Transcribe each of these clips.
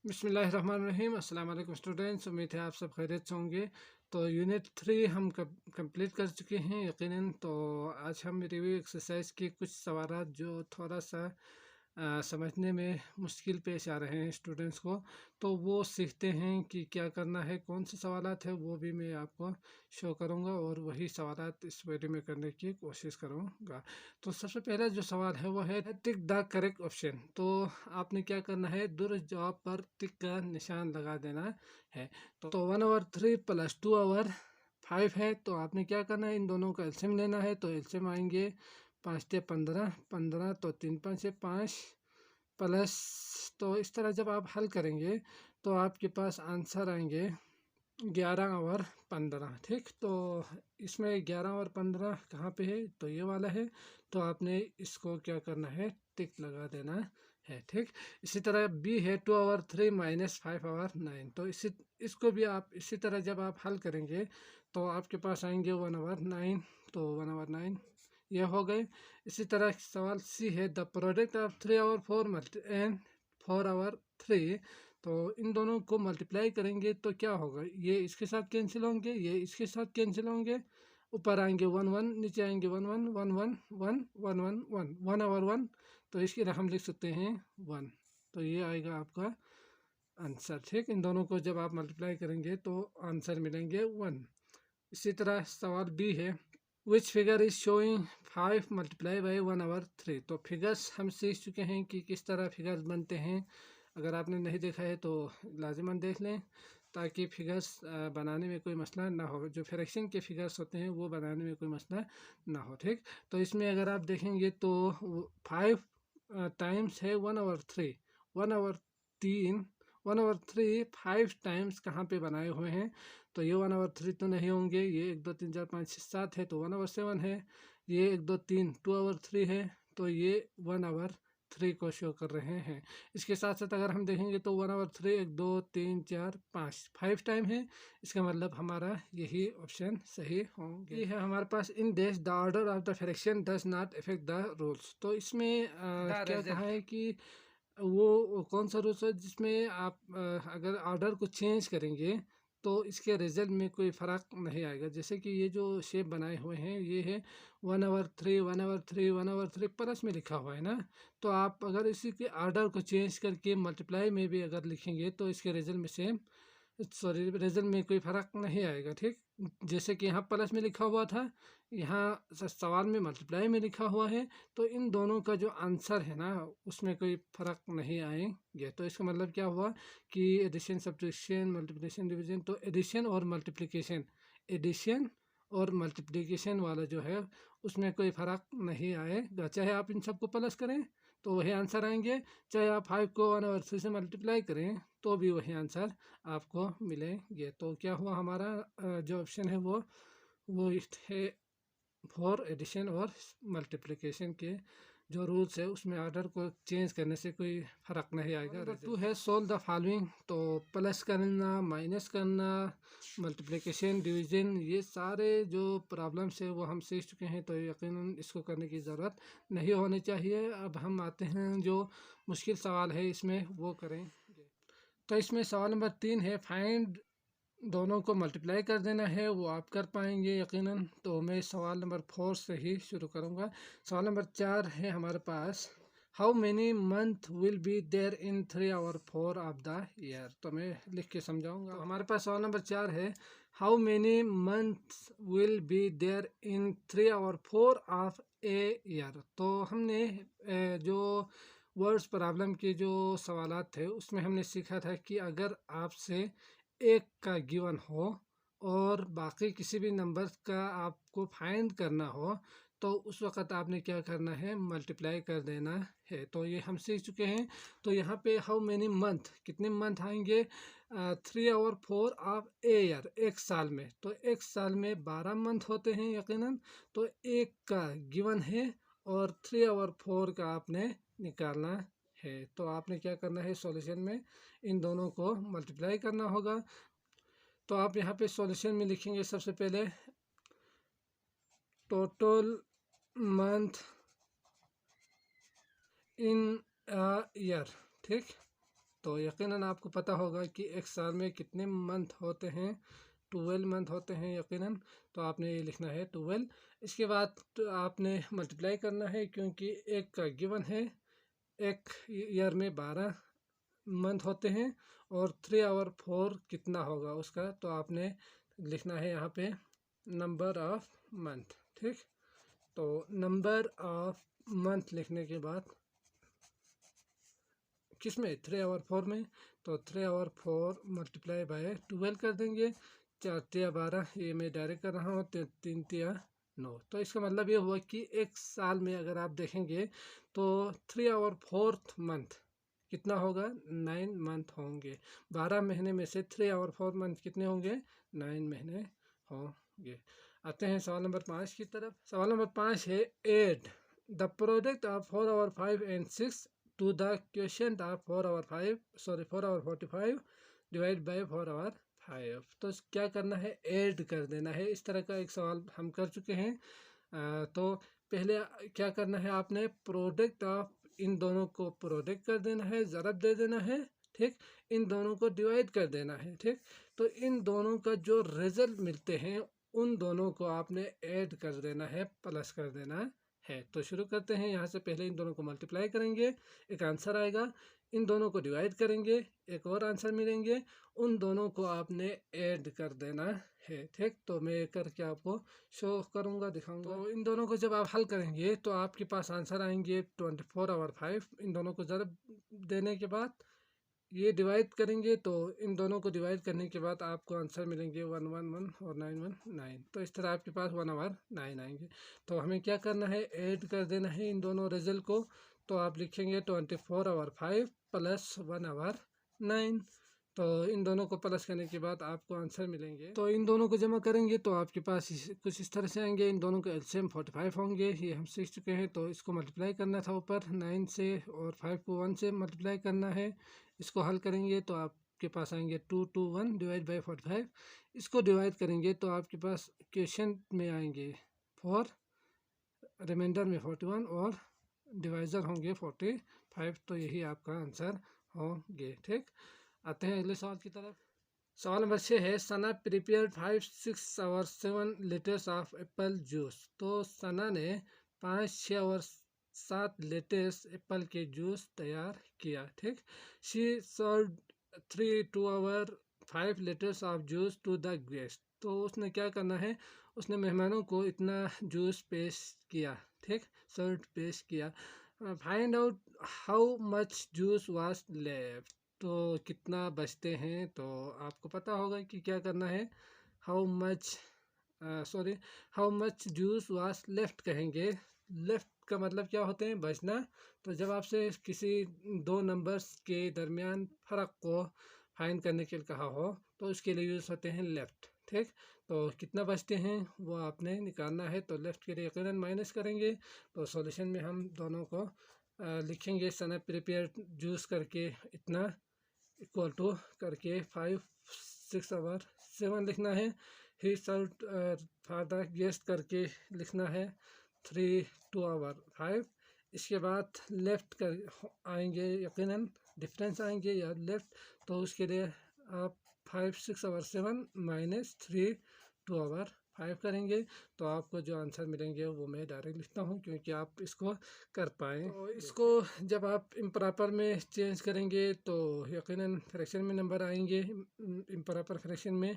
बिस्मिल्लाहिर्रहमानिर्रहीम। अस्सलाम वालेकुम स्टूडेंट्स, उम्मीद है आप सब खैरियत से होंगे। तो यूनिट 3 हम कंप्लीट कर चुके हैं यकीनन। तो आज हम रिव्यू एक्सरसाइज के कुछ सवालात जो थोड़ा सा समझने में मुश्किल पेश आ रहे हैं स्टूडेंट्स को, तो वो सीखते हैं कि क्या करना है, कौन से सवालात है वो भी मैं आपको शो करूँगा और वही सवालात इस वीडियो में करने की कोशिश करूँगा। तो सबसे पहला जो सवाल है वो है टिक द करेक्ट ऑप्शन। तो आपने क्या करना है, दुरुस्त जवाब पर टिक का निशान लगा देना है। तो 1/3 + 2/5 है, तो आपने क्या करना है, इन दोनों का एलसीएम लेना है। तो एलसीएम आएंगे 5 × 15, 15 तो 3 × 5 = 5 प्लस। तो इस तरह जब आप हल करेंगे तो आपके पास आंसर आएंगे 11/15। ठीक, तो इसमें 11/15 कहाँ पे है, तो ये वाला है। तो आपने इसको क्या करना है, टिक लगा देना है। ठीक, इसी तरह बी है 2/3 - 5/9। तो इसको भी आप इसी तरह जब आप हल करेंगे तो आपके पास आएंगे 1/9। तो 1/9 ये हो गए। इसी तरह सवाल सी है द प्रोडक्ट ऑफ 3/4 एंड 4/3। तो इन दोनों को मल्टीप्लाई करेंगे तो क्या होगा, ये इसके साथ कैंसिल होंगे, ये इसके साथ कैंसिल होंगे। ऊपर आएंगे 1 1, नीचे आएंगे 1 1 1 1 1 1 1 1 1/1। तो इसकी हम लिख सकते हैं 1। तो ये आएगा आपका आंसर। ठीक, इन दोनों को जब आप मल्टीप्लाई करेंगे तो आंसर मिलेंगे 1। इसी तरह सवाल बी है विच फिगर इज शोइंग 5 × 1/3। तो फिगर्स हम सीख चुके हैं कि किस तरह फिगर्स बनते हैं। अगर आपने नहीं देखा है तो लाजिमन देख लें, ताकि फिगर्स बनाने में कोई मसला ना हो। जो फ्रैक्शन के फिगर्स होते हैं वो बनाने में कोई मसला ना हो। ठीक, तो इसमें अगर आप देखेंगे तो 5 टाइम्स है 1/3। 1/3 1/3 5 टाइम्स कहाँ पे बनाए हुए हैं, तो ये 1/3 तो नहीं होंगे। ये 1 2 3 4 5 6 7 है, तो 1/7 है। ये 1 2 3 2/3 है, तो ये 1/3 को शो कर रहे हैं। इसके साथ साथ अगर हम देखेंगे तो 1/3 1 2 3 4 5 टाइम है। इसका मतलब हमारा यही ऑप्शन सही होंगे। ये है हमारे पास इन देश the order of the fraction does not affect the rules. तो इसमें क्या कहा है कि वो कौन सा रूल्स है जिसमें आप अगर ऑर्डर को चेंज करेंगे तो इसके रिजल्ट में कोई फ़र्क नहीं आएगा। जैसे कि ये जो शेप बनाए हुए हैं ये है 1/3 1/3 1/3 प्लस में लिखा हुआ है ना। तो आप अगर इसी के ऑर्डर को चेंज करके मल्टीप्लाई में भी अगर लिखेंगे तो इसके रिजल्ट में सेम, सॉरी, रिजल्ट में कोई फ़र्क नहीं आएगा। ठीक, जैसे कि यहाँ प्लस में लिखा हुआ था, यहाँ सवाल में मल्टीप्लाई में लिखा हुआ है। तो इन दोनों का जो आंसर है ना उसमें कोई फ़र्क नहीं आएंगे। तो इसका मतलब क्या हुआ कि एडिशन सब्ट्रैक्शन मल्टीप्लिकेशन डिवीजन, तो एडिशन और मल्टीप्लिकेशन वाला जो है उसमें कोई फ़र्क नहीं आएगा। चाहे आप इन सबको प्लस करें तो वही आंसर आएंगे, चाहे आप 5 को 1/3 से मल्टीप्लाई करें तो भी वही आंसर आपको मिलेंगे। तो क्या हुआ हमारा जो ऑप्शन है वो है फॉर एडिशन और मल्टीप्लिकेशन के जो रूल्स है उसमें ऑर्डर को चेंज करने से कोई फ़र्क नहीं आएगा। नंबर 2 है सोल्व द फॉलोइंग। तो प्लस करना, माइनस करना, मल्टीप्लिकेशन, डिवीजन, ये सारे जो प्रॉब्लम्स है वो हम सीख चुके हैं। तो यकीनन इसको करने की ज़रूरत नहीं होनी चाहिए। अब हम आते हैं जो मुश्किल सवाल है इसमें वो करेंगे। तो इसमें सवाल नंबर 3 है फाइंड, दोनों को मल्टीप्लाई कर देना है, वो आप कर पाएंगे यकीनन। तो मैं सवाल नंबर 4 से ही शुरू करूँगा। सवाल नंबर 4 है हमारे पास how many month will be there in 3/4 of the year. तो मैं लिख के समझाऊंगा। तो हमारे पास सवाल नंबर 4 है how many month will be there in 3/4 of a year. तो हमने जो वर्ड्स प्रॉब्लम के जो सवालात थे उसमें हमने सीखा था कि अगर आपसे एक का गिवन हो और बाकी किसी भी नंबर का आपको फाइंड करना हो तो उस वक़्त आपने क्या करना है, मल्टीप्लाई कर देना है। तो ये हम सीख चुके हैं। तो यहाँ पे हाउ मेनी मंथ, कितने मंथ आएंगे, 3/4 ऑफ ए ईयर, एक साल में। तो एक साल में 12 मंथ होते हैं यकीनन। तो एक का गिवन है और 3/4 का आपने निकालना है। तो आपने क्या करना है, सॉल्यूशन में इन दोनों को मल्टीप्लाई करना होगा। तो आप यहाँ पे सॉल्यूशन में लिखेंगे सबसे पहले total month in a year. ठीक, तो यकीनन आपको पता होगा कि एक साल में कितने मंथ होते हैं, 12 मंथ होते हैं यकीनन। तो आपने ये लिखना है 12। इसके बाद तो आपने मल्टीप्लाई करना है, क्योंकि एक का गिवन है, एक ईयर में 12 मंथ होते हैं और 3 और 4 कितना होगा उसका, तो आपने लिखना है यहाँ पे नंबर ऑफ मंथ। ठीक, तो नंबर ऑफ मंथ लिखने के बाद किस में, 3 और 4 में, तो 3 और 4 मल्टीप्लाई बाय 12 कर देंगे। 4 तिया 12, ये मैं डायरेक्ट कर रहा हूँ, 3 तिया 9। तो इसका मतलब ये हुआ कि एक साल में अगर आप देखेंगे तो 3 और 4th मंथ कितना होगा, 9 मंथ होंगे। 12 महीने में से 3 और 4 मंथ कितने होंगे, 9 महीने होंगे। आते हैं सवाल नंबर 5 की तरफ। सवाल नंबर 5 है, एड द प्रोडक्ट ऑफ 4 और 5 and 6 to the quotient of 4 over 5 4 over 45 divide by 4 over 5। तो क्या करना है, ऐड कर देना है। इस तरह का एक सवाल हम कर चुके हैं। तो पहले क्या करना है, आपने प्रोडक्ट ऑफ इन दोनों को प्रोडक्ट कर देना है, ज़रब दे देना है। ठीक, इन दोनों को डिवाइड कर देना है। ठीक, तो इन दोनों का जो रिजल्ट मिलते हैं उन दोनों को आपने ऐड कर देना है, प्लस कर देना है। तो शुरू करते हैं। यहाँ से पहले इन दोनों को मल्टीप्लाई करेंगे, एक आंसर आएगा। इन दोनों को डिवाइड करेंगे, एक और आंसर मिलेंगे। उन दोनों को आपने ऐड कर देना है। ठीक, तो मैं करके आपको शो करूँगा, दिखाऊंगा। तो इन दोनों को जब आप हल करेंगे तो आपके पास आंसर आएंगे 24 और 5। इन दोनों को ज़रब देने के बाद ये डिवाइड करेंगे, तो इन दोनों को डिवाइड करने के बाद आपको आंसर मिलेंगे 111 और 919। तो इस तरह आपके पास 1 और 9 आएंगे। तो हमें क्या करना है, ऐड कर देना है इन दोनों रिजल्ट को। तो आप लिखेंगे 24 और 5 प्लस 1 और 9। तो इन दोनों को प्लस करने के बाद आपको आंसर मिलेंगे। तो इन दोनों को जमा करेंगे तो आपके पास कुछ इस तरह से आएंगे। इन दोनों के एलसीएम 45 होंगे, ये हम सीख चुके हैं। तो इसको मल्टीप्लाई करना था ऊपर 9 से, और 5 को 1 से मल्टीप्लाई करना है। इसको हल करेंगे तो आपके पास आएंगे 2 2 1 डिवाइड बाई 45। इसको डिवाइड करेंगे तो आपके पास क्वेश्चन में आएंगे 4, रिमाइंडर में 41 और डिवाइज़र होंगे 45। तो यही आपका आंसर होंगे। ठीक, आते हैं अगले सवाल की तरफ। सवाल नंबर 6 है, सना प्रिपेयर 5 6 और 7 लीटर्स ऑफ एप्पल जूस। तो सना ने 5 6 और 7 लीटर्स एप्पल के जूस तैयार किया। ठीक, शी सर्व 3 2 और 5 litres of juice to the guest. तो उसने क्या करना है, उसने मेहमानों को इतना जूस पेश किया। ठीक, सर्व पेश किया। Find out how much juice was left. तो कितना बचते हैं, तो आपको पता होगा कि क्या करना है, हाउ मच जूस वास लेफ्ट कहेंगे। लेफ्ट का मतलब क्या होते हैं, बचना। तो जब आपसे किसी दो नंबर्स के दरमियान फ़र्क को फाइंड करने के लिए कहा हो तो उसके लिए यूज़ होते हैं लेफ़्ट। ठीक, तो कितना बचते हैं वो आपने निकालना है। तो लेफ़्ट के लिए यकीनन माइनस करेंगे। तो सॉल्यूशन में हम दोनों को लिखेंगे, सना प्रिपेयर जूस करके इतना इक्वल टू करके 5 6 और 7 लिखना है। ही सर्व फॉर द गेस्ट करके लिखना है 3 2 और 5। इसके बाद लेफ़्ट कर आएंगे, यकीनन डिफरेंस आएंगे या लेफ़्ट। तो उसके लिए आप 5 6 और 7 माइनस 3 2 और 5 करेंगे। तो आपको जो आंसर मिलेंगे वो मैं डायरेक्ट लिखता हूँ क्योंकि आप इसको कर पाएँ। तो इसको जब आप इम्प्रॉपर में चेंज करेंगे तो यकीनन फ्रैक्शन में नंबर आएंगे, इम्प्रॉपर फ्रैक्शन में।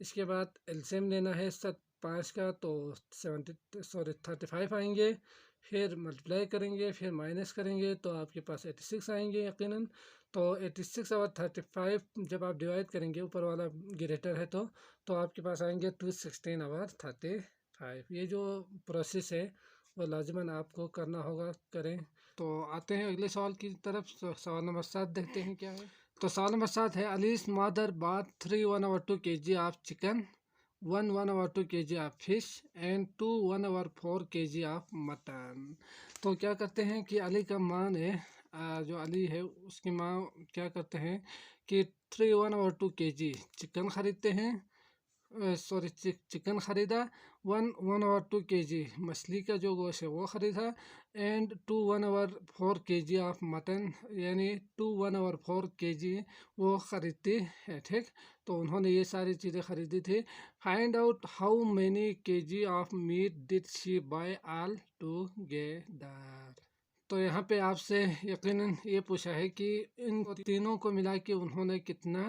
इसके बाद एलसीएम लेना है 5 का, तो 35 आएंगे। फिर मल्टीप्लाई करेंगे, फिर माइनस करेंगे तो आपके पास 86 आएंगे यकीनन। तो 86 और 35 जब आप डिवाइड करेंगे, ऊपर वाला ग्रेटर है तो आपके पास आएंगे 216 और 35। ये जो प्रोसेस है वो लाजमन आपको करना होगा, करें। तो आते हैं अगले सवाल की तरफ। सवाल नंबर 7 देखते हैं क्या है। तो सवाल नंबर 7 है, Alice's mother bought 3 1 over 2 kg of chicken, 1 1 over 2 kg of fish and 2 1 over 4 kg of mutton. तो क्या करते हैं कि अली का माँ ने जो अली है उसकी माँ क्या करते हैं कि 3 1 over 2 kg चिकन ख़रीदते हैं, सॉरी चिकन ख़रीदा, 1/2 kg मछली का जो गोश्त है वो ख़रीदा, एंड 1/4 kg ऑफ मटन, यानी 1/4 kg वो ख़रीदती है। ठीक, तो उन्होंने ये सारी चीज़ें ख़रीदी थी। Find out how many kg of meat did she buy all together. तो यहाँ पे आपसे यकीनन ये पूछा है कि इन तीनों को मिला के उन्होंने कितना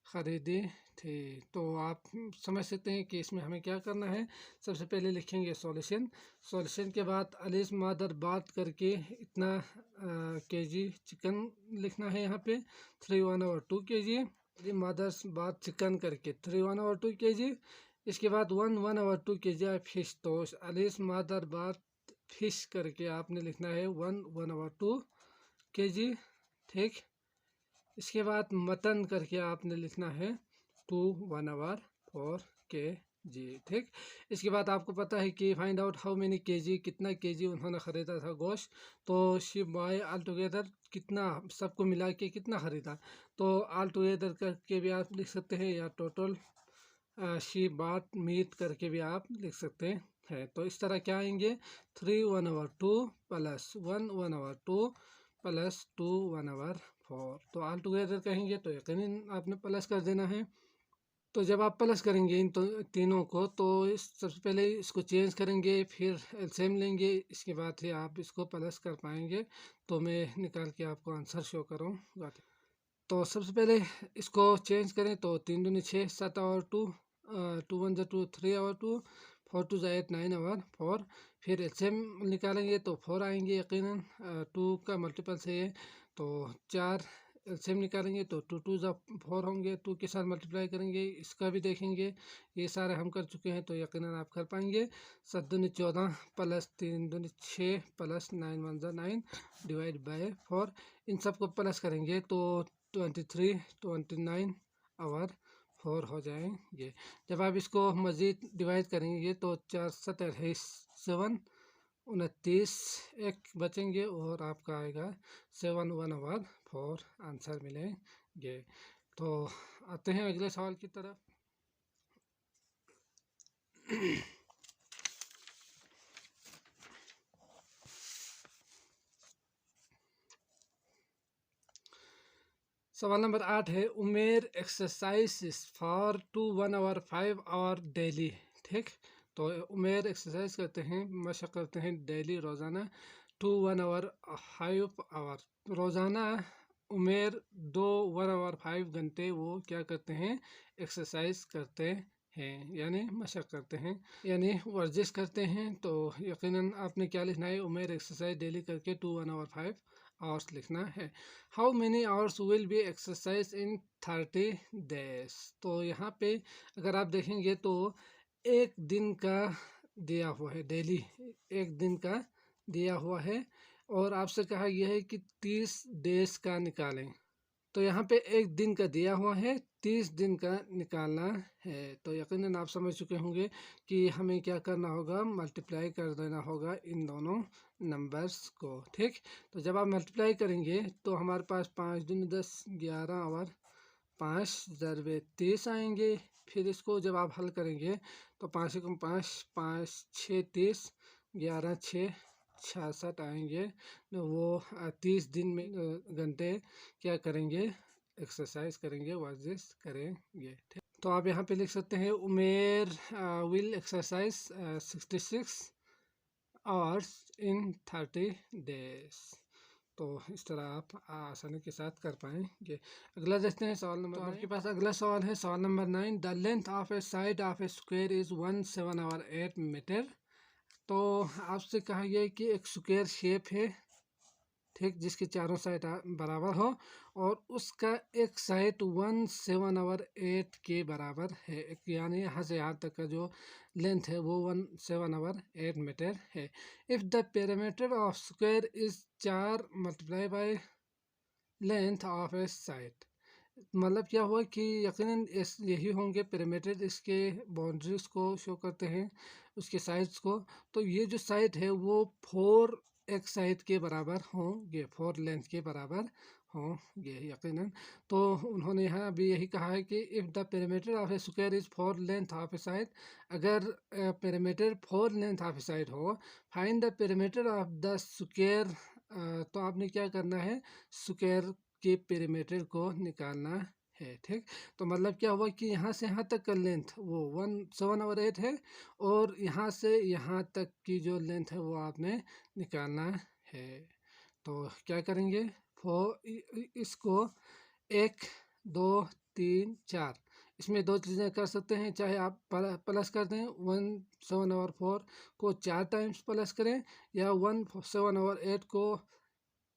ख़रीदी थी। तो आप समझ सकते हैं कि इसमें हमें क्या करना है। सबसे पहले लिखेंगे सॉल्यूशन, सॉल्यूशन के बाद अलीज मदर बात करके इतना kg चिकन लिखना है यहाँ पे 3/2 kg। मदर्स बात चिकन करके 3/2 kg। इसके बाद 1/2 kg फिश, तो अलीज मदर बात फिश करके आपने लिखना है 1/2 kg। ठीक, इसके बाद मटन करके आपने लिखना है 1/4 kg। ठीक, इसके बाद आपको पता है कि find out how many kg, कितना kg उन्होंने ख़रीदा था गोश्त। तो शी बाय ऑल टुगेदर कितना, सबको मिला के कितना ख़रीदा, तो ऑल टुगेदर करके भी आप लिख सकते हैं, या टोटल शी बात मीट करके भी आप लिख सकते हैं। तो इस तरह क्या आएंगे, 3/2 प्लस 1/2 प्लस 2/4। तो ऑल टुगेदर कहेंगे तो यकीनन आपने प्लस कर देना है। तो जब आप प्लस करेंगे इन तीनों को, तो सबसे पहले इसको चेंज करेंगे, फिर एलसीएम लेंगे, इसके बाद ही आप इसको प्लस कर पाएंगे। तो मैं निकाल के आपको आंसर शो करूँगा। तो सबसे पहले इसको चेंज करें, तो 3 दूनी 6, 7 और 2, 2 1 2, 3 और 2, 4 2 8, 9 और 4। फिर एलसीएम निकालेंगे तो 4 आएंगे यकीनन, 2 का मल्टीपल से है तो 4। एलसीएम निकालेंगे तो 2 2 4 होंगे, 2 के साथ मल्टीप्लाई करेंगे, इसका भी देखेंगे। ये सारे हम कर चुके हैं तो यकीनन आप कर पाएंगे। 7 दूनी 14 प्लस 3 दूनी 6 प्लस 9 1 9 डिवाइड बाय 4। इन सबको प्लस करेंगे तो 23 29 और 4 हो जाएंगे। जब आप इसको मज़ीद डिवाइड करेंगे तो 4 7 28 7 29 एक बचेंगे और आपका आएगा 7/4 आंसर मिलेंगे। तो आते हैं अगले सवाल की तरफ। सवाल नंबर 8 है, उमेर एक्सरसाइज फॉर 1/5 आवर डेली। ठीक, तो उमेर एक्सरसाइज करते हैं, मशक करते हैं डेली रोज़ाना 1/5 आवर रोज़ाना। उमेर 1/5 घंटे वो क्या करते हैं, एक्सरसाइज करते हैं, यानी मशक करते हैं, यानी वर्जिश करते हैं। तो यकीनन आपने क्या लिखना है, उमेर एक्सरसाइज डेली करके 1/5 आवर्स लिखना है। How many hours will be exercise in 30 days. तो यहाँ पे अगर आप देखेंगे तो एक दिन का दिया हुआ है, डेली एक दिन का दिया हुआ है, और आपसे कहा यह है कि 30 डेज का निकालें। तो यहाँ पे एक दिन का दिया हुआ है, 30 दिन का निकालना है। तो यकीनन आप समझ चुके होंगे कि हमें क्या करना होगा, मल्टीप्लाई कर देना होगा इन दोनों नंबर्स को। ठीक, तो जब आप मल्टीप्लाई करेंगे तो हमारे पास 5 दूनी 10 11 और 5 ज़रबे 30 आएंगे। फिर इसको जब आप हल करेंगे तो 5 एकम 5 5 6 30, 11 6 66 आएंगे। वो 30 दिन में घंटे क्या करेंगे, एक्सरसाइज करेंगे, वर्जिश करेंगे। ठीक, तो आप यहाँ पे लिख सकते हैं Umer will exercise 66 hours in 30 days. तो इस तरह आप आसानी के साथ कर पाएंगे। अगला देखते हैं सवाल नंबर, तो आपके पास अगला सवाल है सवाल number 9। The length of a side of a square is 1/7 metre. तो आपसे कहा गया है कि एक स्क्वायर शेप है, ठीक, जिसके चारों साइड बराबर हो, और उसका एक साइड 1/7 के बराबर है, यानी यहाँ से यहाँ तक का जो लेंथ है वो 1/7 मीटर है। If the perimeter of square is 4 multiply by length of a side. मतलब क्या हुआ कि यकीनन यही होंगे पेरीमीटर, इसके बाउंड्रीज को शो करते हैं, उसके साइड्स को। तो ये जो साइड है वो 4 एक साइड के बराबर होंगे, 4 लेंथ के बराबर होंगे यकीनन। तो उन्होंने यहाँ भी यही कहा है कि if the perimeter of a square is 4 length of a side, अगर perimeter 4 length of a side हो, find the perimeter of the square. तो आपने क्या करना है, स्क्वायर के पेरीमीटर को निकालना है। ठीक, तो मतलब क्या हुआ कि यहाँ से यहाँ तक का लेंथ वो 1/7/8 है, और यहाँ से यहाँ तक की जो लेंथ है वो आपने निकालना है। तो क्या करेंगे, इसको 1 2 3 4, इसमें दो चीज़ें कर सकते हैं, चाहे आप प्लस कर दें 1/7/4 को 4 टाइम्स प्लस करें, या 1/7/8 को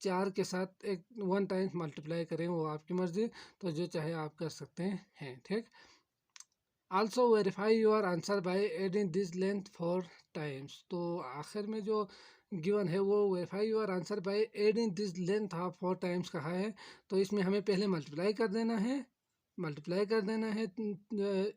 4 के साथ 1 टाइम्स मल्टीप्लाई करें, वो आपकी मर्ज़ी। तो जो चाहे आप कर सकते हैं। ठीक, also verify your answer by adding this length 4 times. तो आखिर में जो गिवन है वो verify your answer by adding this length of 4 times कहा है। तो इसमें हमें पहले मल्टीप्लाई कर देना है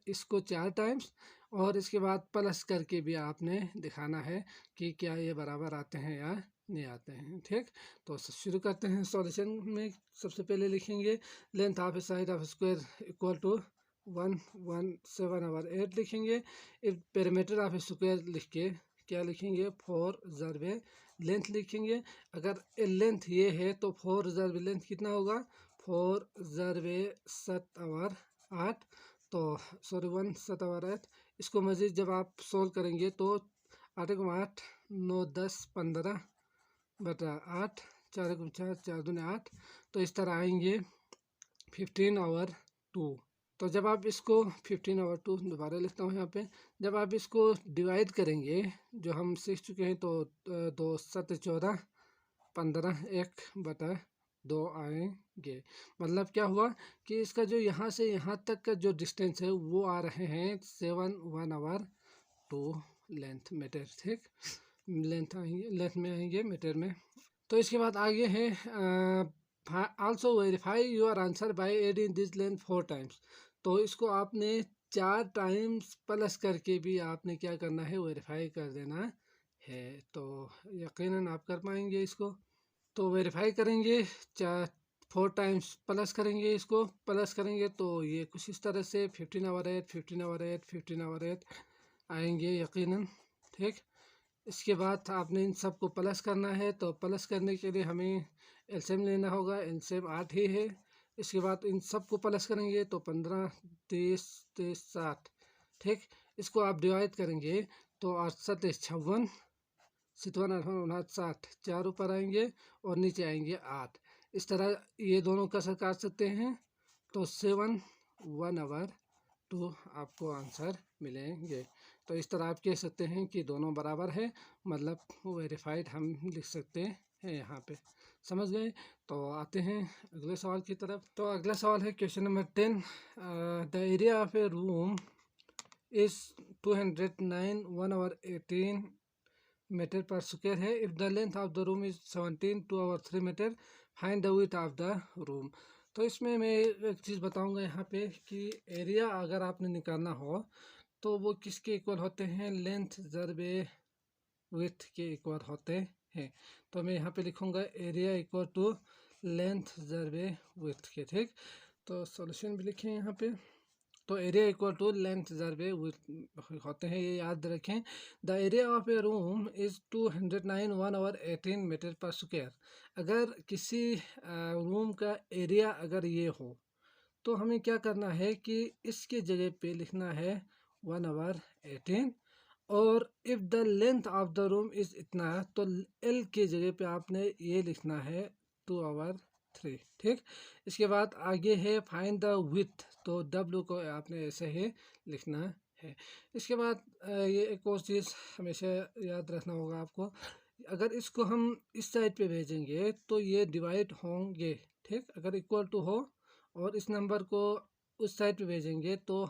इसको 4 टाइम्स, और इसके बाद प्लस करके भी आपने दिखाना है कि क्या ये बराबर आते हैं या नहीं आते हैं। ठीक, तो शुरू करते हैं सॉल्यूशन में। सबसे पहले लिखेंगे length of a side of square equal to 1/7/8 लिखेंगे। इफ पेरीमीटर ऑफ स्क्वायर लिख के क्या लिखेंगे, 4 ज़रबे लेंथ लिखेंगे। अगर लेंथ ये है तो 4 ज़रबे लेंथ कितना होगा, 4 ज़रबे 7/8, तो सॉरी 1/7/8। इसको मज़ीद जब आप सोल्व करेंगे तो 8 को 8 9 10 15 बटा 8, 4 को 4 4 दूनी 8, तो इस तरह आएंगे 15/2। तो जब आप इसको 15/2 दोबारा लिखता हूँ यहाँ पे, जब आप इसको डिवाइड करेंगे, जो हम सीख चुके हैं, तो 2 7 14 15 1/2 आएंगे। मतलब क्या हुआ कि इसका जो यहाँ से यहाँ तक का जो डिस्टेंस है वो आ रहे हैं 7/1/2 लेंथ मीटर। ठीक, लेंथ में आएंगे मीटर में। तो इसके बाद आगे है also verify your answer by adding this length 4 times. तो इसको आपने 4 टाइम्स प्लस करके भी आपने क्या करना है, वेरीफाई कर देना है। तो यकीनन आप कर पाएंगे इसको। तो वेरीफाई करेंगे, 4 टाइम्स प्लस करेंगे, इसको प्लस करेंगे तो ये कुछ इस तरह से 15/8 15/8 15/8 आएंगे यकीनन। ठीक, इसके बाद आपने इन सबको प्लस करना है। तो प्लस करने के लिए हमें एलसीएम लेना होगा, एलसीएम 8 ही है। इसके बाद इन सबको प्लस करेंगे तो 15 30 30 60। ठीक, इसको आप डिवाइड करेंगे तो 8 7 56 57 58 60, 4 ऊपर आएंगे और नीचे आएंगे 8। इस तरह ये दोनों कसर काट सकते हैं, तो 7/1/2 आपको आंसर मिलेंगे। तो इस तरह आप कह सकते हैं कि दोनों बराबर है, मतलब वेरीफाइड हम लिख सकते हैं यहाँ पे। समझ गए? तो आते हैं अगले सवाल की तरफ। तो अगला सवाल है question number 10। The area of a room is 209 1/18 metre पर स्क्वायर है। If the length of the room is 17 2/3 metre, find the width of the room. तो इसमें मैं एक चीज़ बताऊंगा यहाँ पे कि एरिया अगर आपने निकालना हो तो वो किसके इक्वल होते हैं, लेंथ ज़रबे विड्थ के इक्वल होते हैं। तो मैं यहाँ पे लिखूँगा एरिया इक्वल टू लेंथ ज़रबे विड्थ के। ठीक, तो सॉल्यूशन भी लिखें यहाँ पे। तो एरिया इक्वल टू लेंथ ज़रबे विड्थ होते हैं, ये याद रखें। The area of a room is 209 1/18 metre पर स्क्वायर। अगर किसी रूम का एरिया अगर ये हो तो हमें क्या करना है कि इसके जगह पे लिखना है 1/18, और if the length of the room is इतना, तो एल के जगह पे आपने ये लिखना है 2/3। ठीक, इसके बाद आगे है फाइंड द विड्थ, तो डब्ल्यू को आपने ऐसे ही लिखना है। इसके बाद ये एक और चीज़ हमेशा याद रखना होगा आपको, अगर इसको हम इस साइड पे भेजेंगे तो ये डिवाइड होंगे। ठीक, अगर इक्वल टू हो और इस नंबर को उस साइड पे भेजेंगे तो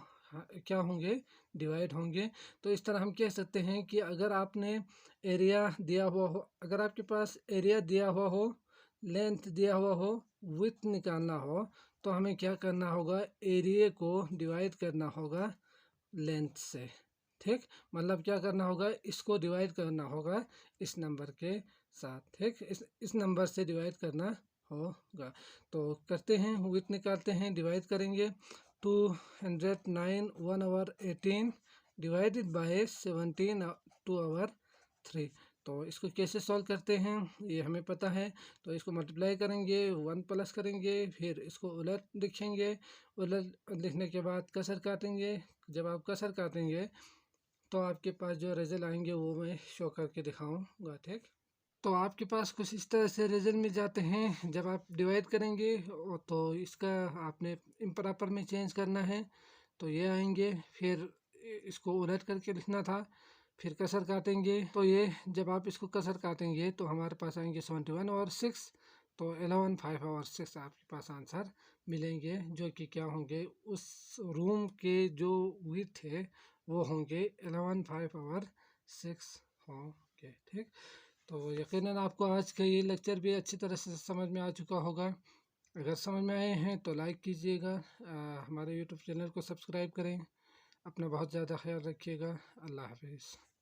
क्या होंगे, डिवाइड होंगे। तो इस तरह हम कह सकते हैं कि अगर आपने एरिया दिया हुआ हो, अगर आपके पास एरिया दिया हुआ हो, लेंथ दिया हुआ हो, विड्थ निकालना हो, तो हमें क्या करना होगा, एरिया को डिवाइड करना होगा लेंथ से। ठीक, मतलब क्या करना होगा, इसको डिवाइड करना होगा इस नंबर के 7, ठीक। इस नंबर से डिवाइड करना होगा। तो करते हैं, विथ निकालते हैं, डिवाइड करेंगे 209 1/18 डिवाइडेड बाय 17 2/3। तो इसको कैसे सॉल्व करते हैं ये हमें पता है। तो इसको मल्टीप्लाई करेंगे, 1 प्लस करेंगे, फिर इसको उलट लिखेंगे, उलट लिखने के बाद कसर काटेंगे। जब आप कसर काटेंगे तो आपके पास जो रिजल्ट आएंगे वो मैं शो करके दिखाऊंगा, ठीक। तो आपके पास कुछ इस तरह से रिजल्ट मिल जाते हैं। जब आप डिवाइड करेंगे तो इसका आपने इम्प्रॉपर में चेंज करना है, तो ये आएंगे। फिर इसको उलट करके लिखना था, फिर कसर काटेंगे। तो ये जब आप इसको कसर काटेंगे तो हमारे पास आएंगे 71/6। तो 11/5/6 आपके पास आंसर मिलेंगे, जो कि क्या होंगे, उस रूम के जो विड्थ है वो होंगे 11/5/6 होंगे, ठीक। तो यकीनन आपको आज का ये लेक्चर भी अच्छी तरह से समझ में आ चुका होगा। अगर समझ में आए हैं तो लाइक कीजिएगा, हमारे यूट्यूब चैनल को सब्सक्राइब करें। अपना बहुत ज़्यादा ख्याल रखिएगा। अल्लाह हाफिज़।